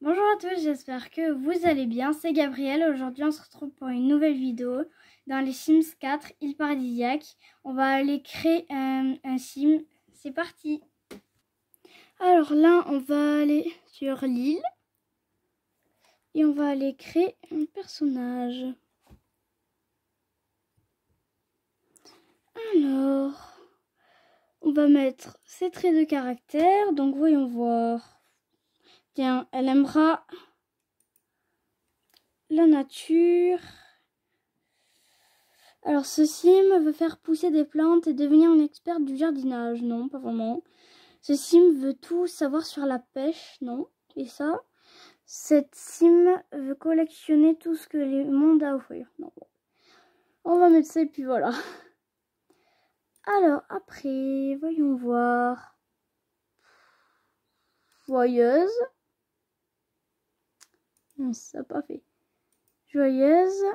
Bonjour à tous, j'espère que vous allez bien, c'est Gabrielle. Aujourd'hui on se retrouve pour une nouvelle vidéo dans les Sims 4, île paradisiaque. On va aller créer un sim, c'est parti. Alors là on va aller sur l'île et on va aller créer un personnage. Alors, on va mettre ses traits de caractère, donc voyons voir. Tiens, elle aimera la nature. Alors, ce sim veut faire pousser des plantes et devenir une experte du jardinage. Non, pas vraiment. Ce sim veut tout savoir sur la pêche. Non. Et ça, cette sim veut collectionner tout ce que le monde a à offrir. Non. On va mettre ça et puis voilà. Alors, après, voyons voir. Joyeuse. Non, ça n'a pas fait. Joyeuse.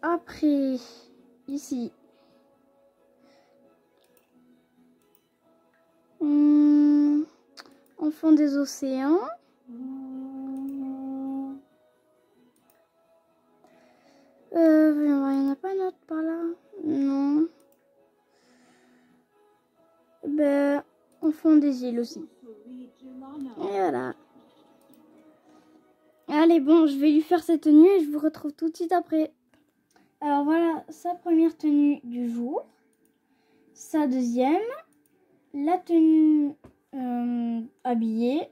Après, ici. Enfant des océans. Il n'y en a pas un autre par là. Non. Ben, enfant des îles aussi. Et voilà. Allez, bon, je vais lui faire cette tenue et je vous retrouve tout de suite après. Alors voilà sa première tenue du jour. Sa deuxième. La tenue habillée.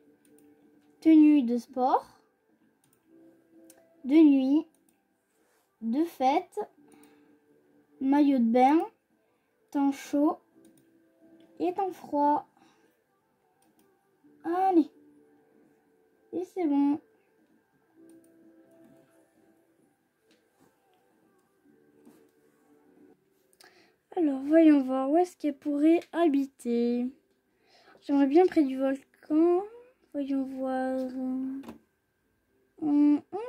Tenue de sport. De nuit. De fête. Maillot de bain. Temps chaud. Et temps froid. Allez. Et c'est bon. Alors, voyons voir où est-ce qu'elle pourrait habiter. J'aimerais bien près du volcan. Voyons voir.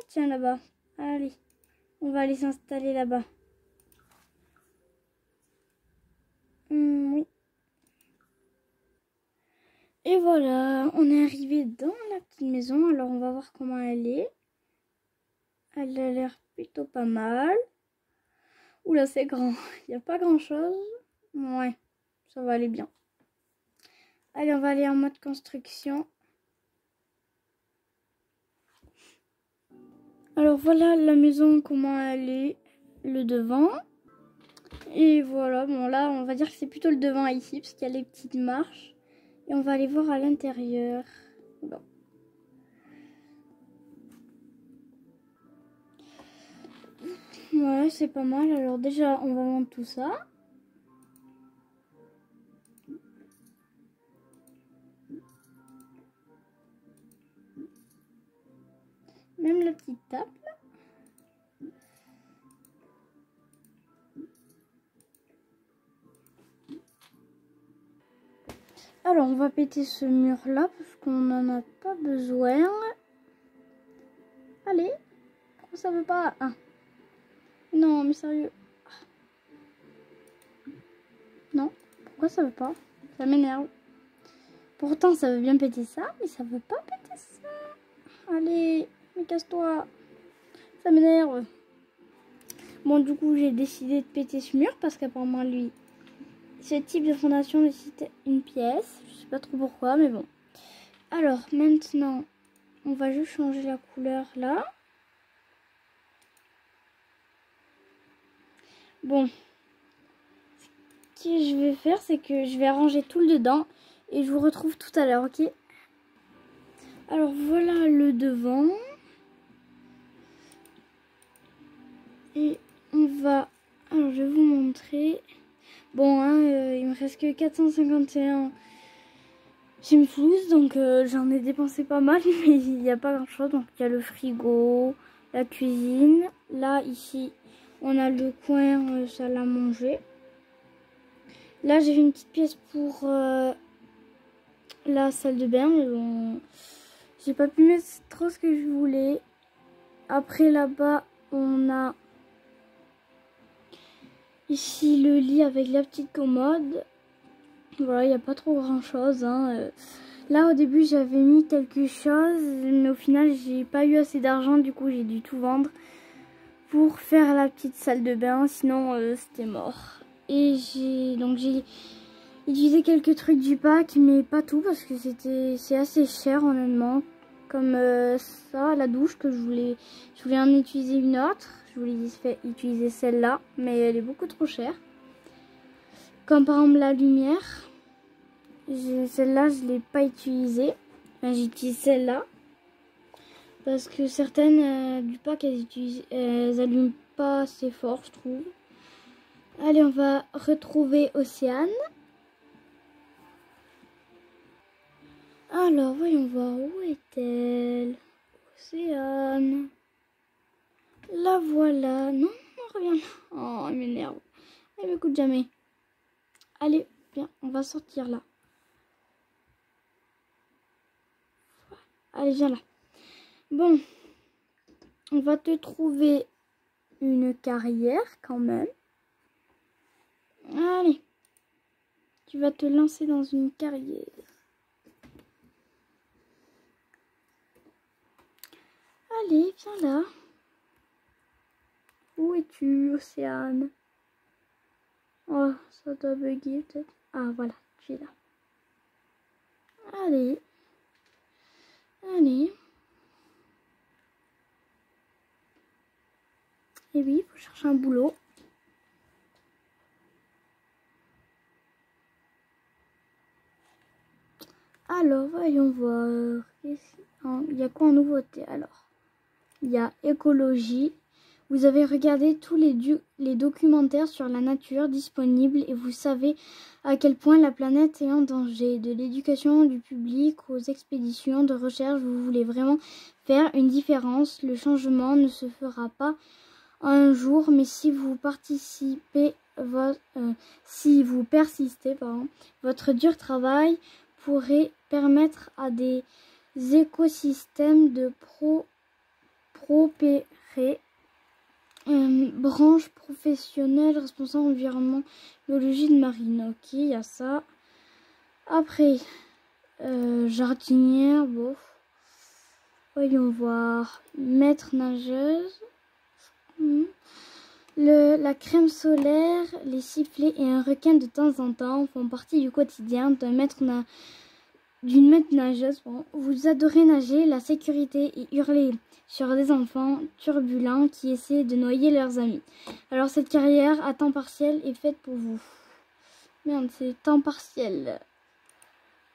Tiens, là-bas. Allez, on va aller s'installer là-bas. Oui. Et voilà, on est arrivé dans la petite maison. Alors, on va voir comment elle est. Elle a l'air plutôt pas mal. Oula, c'est grand. Il n'y a pas grand-chose. Ouais, ça va aller bien. Allez, on va aller en mode construction. Alors voilà la maison, comment elle est, le devant. Et voilà, bon là on va dire que c'est plutôt le devant ici, parce qu'il y a les petites marches. Et on va aller voir à l'intérieur. Bon. Ouais, c'est pas mal. Alors déjà, on va monter tout ça. Même la petite table. Alors, on va péter ce mur-là, parce qu'on n'en a pas besoin. Allez, pourquoi ça veut pas? Ah. Non, mais sérieux. Non, pourquoi ça veut pas? Ça m'énerve. Pourtant, ça veut bien péter ça, mais ça veut pas péter ça. Allez, mais casse-toi. Ça m'énerve. Bon, du coup, j'ai décidé de péter ce mur parce qu'apparemment, lui, ce type de fondation nécessite une pièce. Je sais pas trop pourquoi, mais bon. Alors, maintenant, on va juste changer la couleur là. Bon. Ce que je vais faire, c'est que je vais arranger tout le dedans et je vous retrouve tout à l'heure, ok? Alors, voilà le devant. Et on va... Alors, je vais vous montrer. Bon, hein, il me reste que 451 Simflouz, donc j'en ai dépensé pas mal, mais il n'y a pas grand chose. Donc, il y a le frigo, la cuisine. Là, ici, on a le coin salle à manger. Là, j'ai une petite pièce pour la salle de bain, mais bon, j'ai pas pu mettre trop ce que je voulais. Après, là-bas, on a ici le lit avec la petite commode. Voilà, il n'y a pas trop grand chose. Hein. Là, au début, j'avais mis quelque chose, mais au final, j'ai pas eu assez d'argent. Du coup, j'ai dû tout vendre pour faire la petite salle de bain. Sinon, c'était mort. Et j'ai utilisé quelques trucs du pack, mais pas tout parce que c'est assez cher, honnêtement. Comme ça, la douche que je voulais en utiliser une autre. Je voulais utiliser celle-là, mais elle est beaucoup trop chère. Comme par exemple la lumière. Celle-là, je ne l'ai pas utilisée. Enfin, j'utilise celle-là. Parce que certaines du pack, elles allument pas assez fort, je trouve. Allez, on va retrouver Océane. Alors, voyons voir, où est-elle? Océane. La voilà. Non, reviens là. Oh, elle m'énerve. Elle m'écoute jamais. Allez, viens, on va sortir là. Allez, viens là. Bon, on va te trouver une carrière quand même. Allez, tu vas te lancer dans une carrière. Allez, viens là. Où es-tu, Océane? Oh, ça doit bugger peut-être. Ah, voilà, tu es là. Allez. Allez. Et oui, il faut chercher un boulot. Alors, voyons voir. Il y a quoi en nouveauté alors? Il y a écologie. Vous avez regardé tous les documentaires sur la nature disponibles et vous savez à quel point la planète est en danger. De l'éducation du public aux expéditions de recherche, vous voulez vraiment faire une différence. Le changement ne se fera pas en un jour, mais si vous persistez, votre dur travail pourrait permettre à des écosystèmes de prospérer. Branche professionnelle, responsable environnement, biologie de marine. Ok, il y a ça. Après, jardinière, bon. Voyons voir. Maître nageuse. La crème solaire, les sifflets et un requin de temps en temps font partie du quotidien d'une maître nageuse. Bon. Vous adorez nager, la sécurité et hurler sur des enfants turbulents qui essaient de noyer leurs amis. Alors cette carrière à temps partiel est faite pour vous. Merde, c'est temps partiel.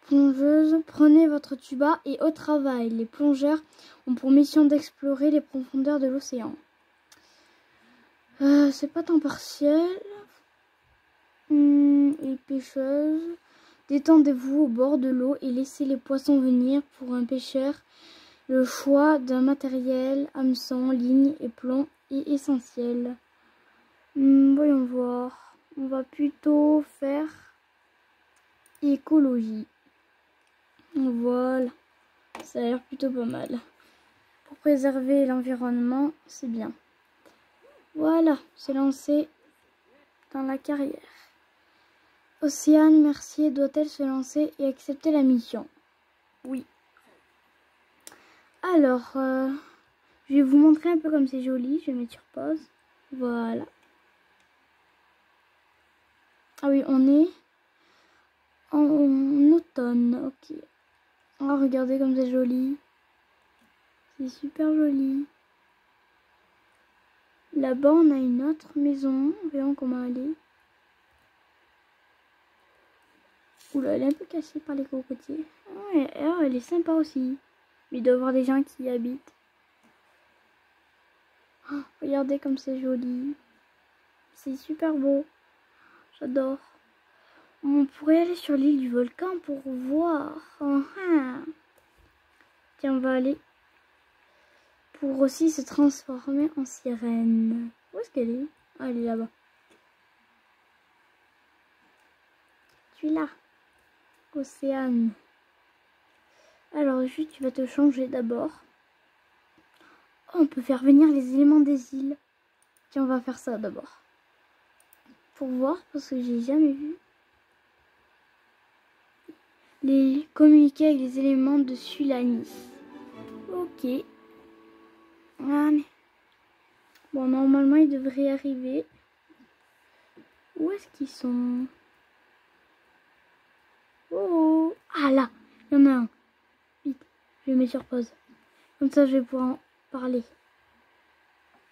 Plongeuse, prenez votre tuba et au travail. Les plongeurs ont pour mission d'explorer les profondeurs de l'océan. C'est pas temps partiel. Les pêcheuses. Détendez-vous au bord de l'eau et laissez les poissons venir. Pour un pêcheur, le choix d'un matériel, hameçon, ligne et plomb est essentiel. Voyons voir. On va plutôt faire écologie. Voilà. Ça a l'air plutôt pas mal. Pour préserver l'environnement, c'est bien. Voilà, c'est lancé dans la carrière. Océane Mercier doit-elle se lancer et accepter la mission? Oui. Alors, je vais vous montrer un peu comme c'est joli. Je vais mettre sur pause. Voilà. Ah oui, on est en automne. Ok. Oh, regardez comme c'est joli. C'est super joli. Là-bas, on a une autre maison. Voyons comment elle est. Oula, elle est un peu cassée par les cocotiers. Ouais, elle est sympa aussi. Mais il doit y avoir des gens qui y habitent. Oh, regardez comme c'est joli. C'est super beau. J'adore. On pourrait aller sur l'île du volcan pour voir. Tiens, on va aller pour aussi se transformer en sirène. Où est-ce qu'elle est? Ah, elle est là-bas. Tu es là. Océane. Alors, juste, tu vas te changer d'abord. Oh, on peut faire venir les éléments des îles. Tiens, on va faire ça d'abord. Pour voir, parce que j'ai jamais vu. les communiquer avec les éléments de Sulani. Ok. Allez. Bon, normalement, ils devraient arriver. Où est-ce qu'ils sont? Oh, ah là, il y en a un. Vite, je le mets sur pause. Comme ça, je vais pouvoir en parler.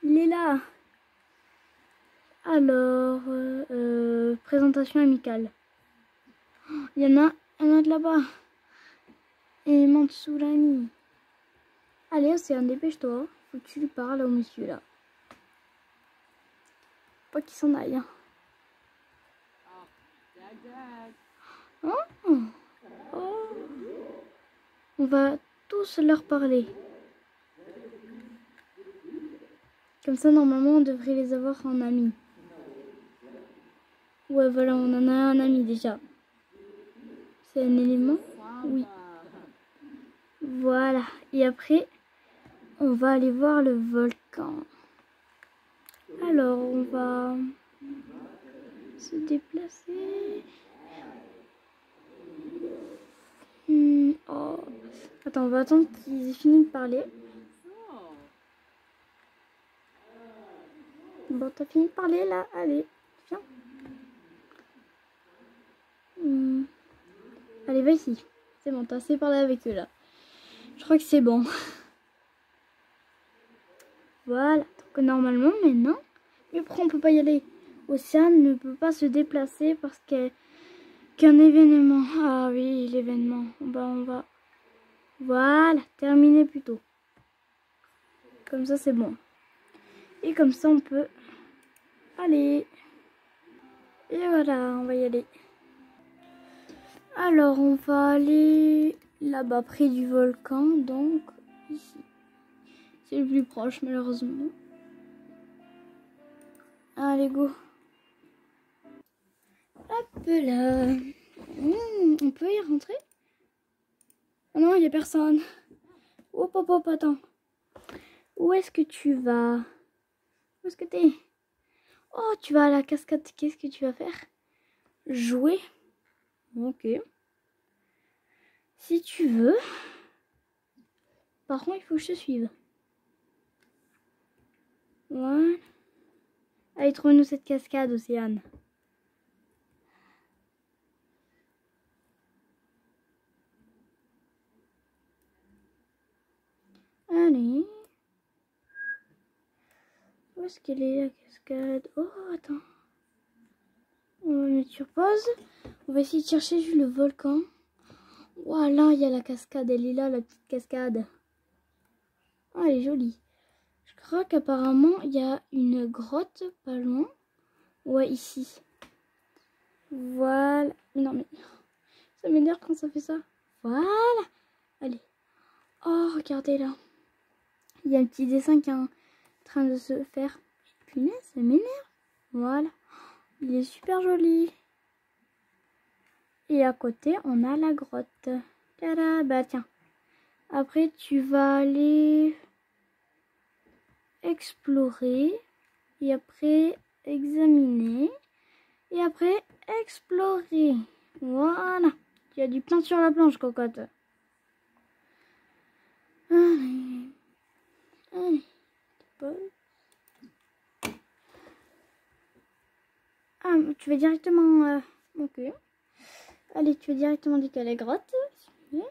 Il est là. Alors, présentation amicale. Il y en a un de là-bas. Élément de Sulani. Allez, Océane, dépêche-toi. Faut que tu lui parles au monsieur là. Pas qu'il s'en aille. Hein. Oh. Oh. On va tous leur parler. Comme ça, normalement, on devrait les avoir en amis. Ouais, voilà, on en a un ami déjà. C'est un élément? Oui. Voilà. Et après, on va aller voir le volcan. Alors, on va se déplacer. Oh. Attends, on va attendre qu'ils aient fini de parler. Bon, t'as fini de parler là? Allez, viens. Allez, va ici. C'est bon, t'as assez parlé avec eux là. Je crois que c'est bon. Voilà. Donc normalement maintenant. Mais pourquoi on peut pas y aller? Océane ne peut pas se déplacer parce qu'un événement. Ah oui, l'événement. Bah on va. Voilà, terminer plus tôt. Comme ça c'est bon. Et comme ça on peut aller. Et voilà, on va y aller. Alors on va aller là-bas près du volcan, donc ici. C'est le plus proche malheureusement. Allez go. Hop là. On peut y rentrer? Oh non, il n'y a personne. Hop hop hop, attends. Où est-ce que tu vas? Où est-ce que t'es? Oh, tu vas à la cascade. Qu'est-ce que tu vas faire? Jouer? Ok. Si tu veux. Par contre, il faut que je te suive. Voilà. Allez, trouve-nous cette cascade, Océane. Allez. Où est-ce qu'elle est, la cascade? Oh, attends. On va mettre sur pause. On va essayer de chercher juste le volcan. Voilà, il y a la cascade. Elle est là, la petite cascade. Ah, elle est jolie. Je crois qu'apparemment, il y a une grotte pas loin. Ouais, ici. Voilà. Non, mais ça m'énerve quand ça fait ça. Voilà. Allez. Oh, regardez là. Il y a un petit dessin qui est en train de se faire. Punaise, ça m'énerve. Voilà. Il est super joli. Et à côté, on a la grotte. Tada, bah tiens. Après, tu vas aller explorer. Et après, examiner. Et après, explorer. Voilà. Tu as du pain sur la planche, cocotte. Allez. Allez. Ah, tu vas directement... Ok. Allez, tu vas directement décaler la grotte. Super.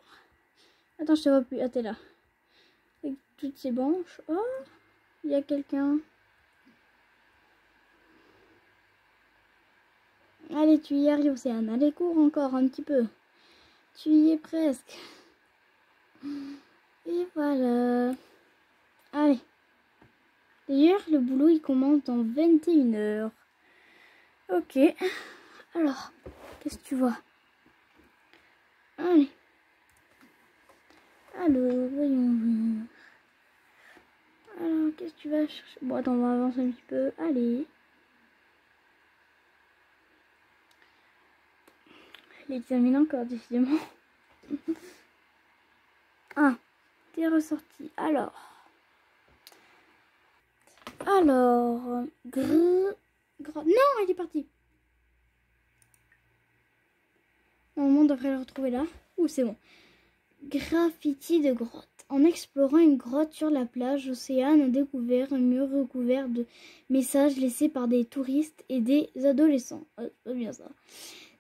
Attends, je te vois plus. Ah, t'es là. Avec toutes ces branches. Oh, il y a quelqu'un. Allez, tu y arrives, Océane. Allez, cours encore un petit peu. Tu y es presque. Et voilà. Allez. D'ailleurs, le boulot, il commence dans 21 h. Ok. Alors, qu'est-ce que tu vois? Allez. Alors, voyons voir. Alors, qu'est-ce que tu vas chercher? Bon, attends, on va avancer un petit peu. Allez. L'examine encore, décidément. Ah, t'es ressorti. Alors, non, il est parti. Normalement, on devrait le retrouver là. Ouh, c'est bon. Graffiti de grotte. En explorant une grotte sur la plage, Océane a découvert un mur recouvert de messages laissés par des touristes et des adolescents. C'est pas bien ça.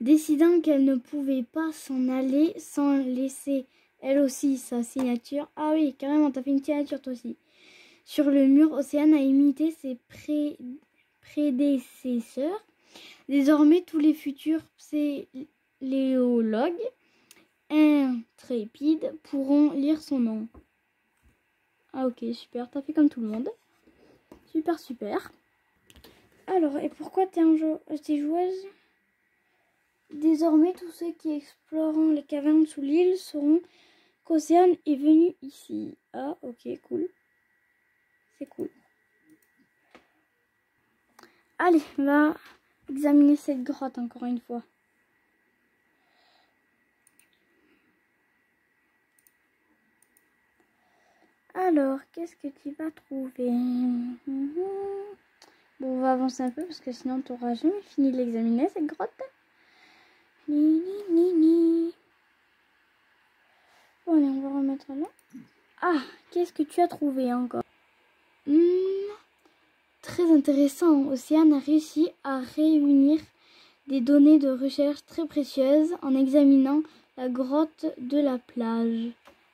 Décidant qu'elle ne pouvait pas s'en aller sans laisser elle aussi sa signature. Ah oui, carrément, t'as fait une signature toi aussi. Sur le mur, Océane a imité ses prédécesseurs. Désormais, tous les futurs spéléologues intrépides pourront lire son nom. Ah ok, super, t'as fait comme tout le monde. Super, super. Alors, et pourquoi t'es joueuse? Désormais, tous ceux qui exploreront les cavernes sous l'île sauront qu'Océane est venue ici. Ah ok, cool. C'est cool. Allez, on va examiner cette grotte encore une fois. Alors, qu'est-ce que tu vas trouver? Bon, on va avancer un peu parce que sinon tu n'auras jamais fini de l'examiner, cette grotte. Bon, allez, on va remettre là. Ah, qu'est-ce que tu as trouvé encore? Très intéressant. Océane a réussi à réunir des données de recherche très précieuses en examinant la grotte de la plage.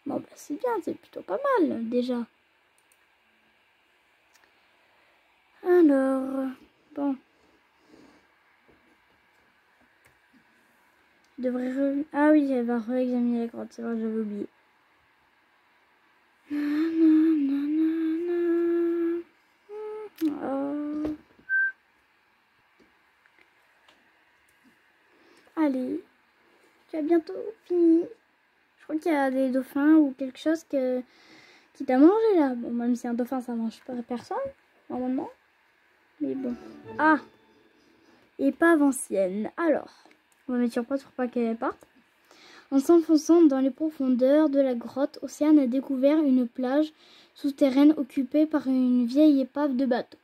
Bon, bah, c'est bien, c'est plutôt pas mal déjà. Alors, bon. Je devrais Ah oui, elle va réexaminer la grotte, c'est vrai, j'avais oublié. Oh. Allez, tu as bientôt fini. Je crois qu'il y a des dauphins ou quelque chose qui t'a mangé là. Bon, même si un dauphin ça mange pas personne, normalement. Mais bon. Ah! Épave ancienne. Alors, on va mettre sur pause pour pas qu'elle parte. En s'enfonçant dans les profondeurs de la grotte, Océane a découvert une plage souterraine occupée par une vieille épave de bateau.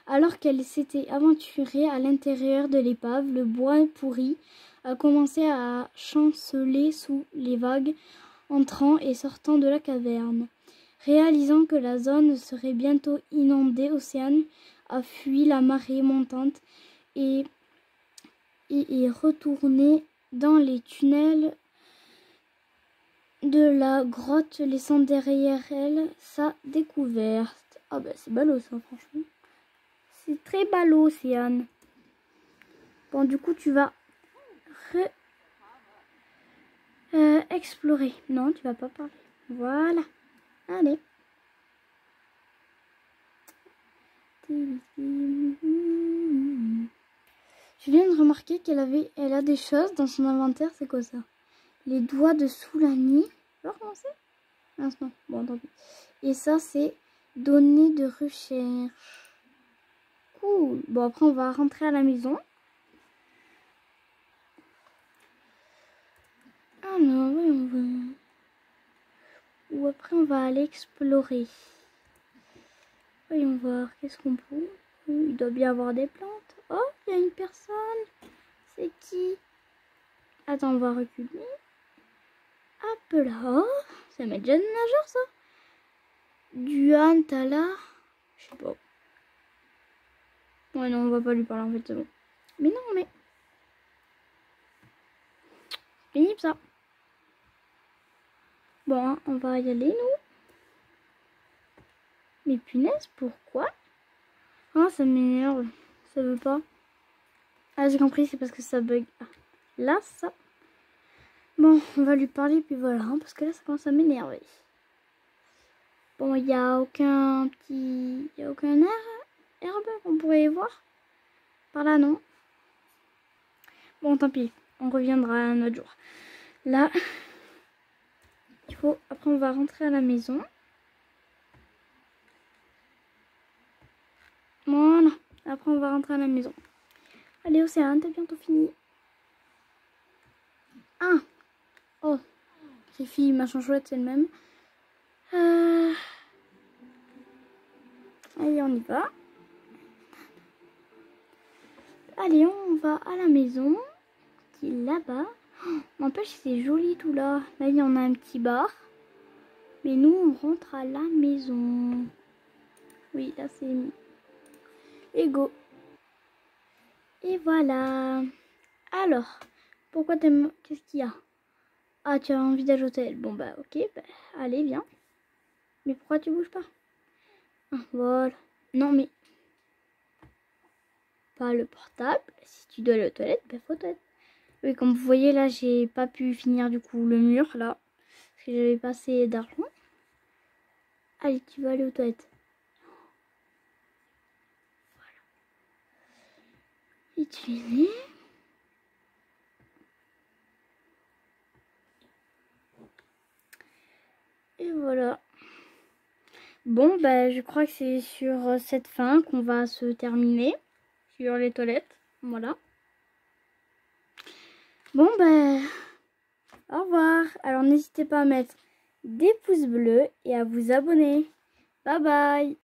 Alors qu'elle s'était aventurée à l'intérieur de l'épave, le bois pourri a commencé à chanceler sous les vagues entrant et sortant de la caverne. Réalisant que la zone serait bientôt inondée, Océane a fui la marée montante et est retournée dans les tunnels de la grotte, laissant derrière elle sa découverte. Ah bah c'est ballot ça, franchement. C'est très ballot, Océane. Bon, du coup, tu vas explorer. Non, tu vas pas parler. Voilà. Allez. Je viens de remarquer elle a des choses dans son inventaire. C'est quoi ça? Les doigts de Soulani. Je vais recommencer? Non. Bon, tant pis. Et ça, c'est données de recherche. Cool. Bon, après, on va rentrer à la maison. Alors, voyons voir. Ou après, on va aller explorer. Voyons voir. Qu'est-ce qu'on peut? Il doit bien avoir des plantes. Oh, il y a une personne. C'est qui? Attends, on va reculer. Hop là. Oh, ça met déjà de nageur, ça. Duan, Tala. Je sais pas. Ouais, non, on va pas lui parler en fait, c'est bon. Mais non, mais. Pénible ça. Bon, hein, on va y aller, nous. Mais punaise, pourquoi? Ah, ça m'énerve. Ça veut pas. Ah, j'ai compris, c'est parce que ça bug. Ah, là, ça. Bon, on va lui parler, puis voilà, hein, parce que là, ça commence à m'énerver. Bon, il n'y a aucun petit... Il n'y a aucun herbe qu'on pourrait voir. Par là, non. Bon, tant pis. On reviendra un autre jour. Là, il faut... Après, on va rentrer à la maison. Voilà. Après, on va rentrer à la maison. Allez, Océane, t'as bientôt fini. Ah. Oh. C'est fille, machin chouette, c'est le même. Allez, on y va. Allez, on va à la maison. Qui est là-bas. N'empêche, c'est joli tout là. Là, il y en a un petit bar. Mais nous, on rentre à la maison. Oui, là, c'est... Et go. Et voilà. Alors, pourquoi t'aimes... Qu'est-ce qu'il y a? Ah, tu as envie d'aller au toilette. Bon, bah, ok. Bah, allez, viens. Mais pourquoi tu bouges pas? Ah, voilà. Non, mais... Pas le portable. Si tu dois aller aux toilettes, bah, faut aux toilettes. Oui, comme vous voyez, là, j'ai pas pu finir, du coup, le mur, là. Parce que j'avais pas assez d'argent. Allez, tu vas aller aux toilettes. Voilà. Utiliser. Et voilà. Bon, bah, je crois que c'est sur cette fin qu'on va se terminer. Sur les toilettes. Voilà. Bon, bah, au revoir. Alors, n'hésitez pas à mettre des pouces bleus et à vous abonner. Bye bye.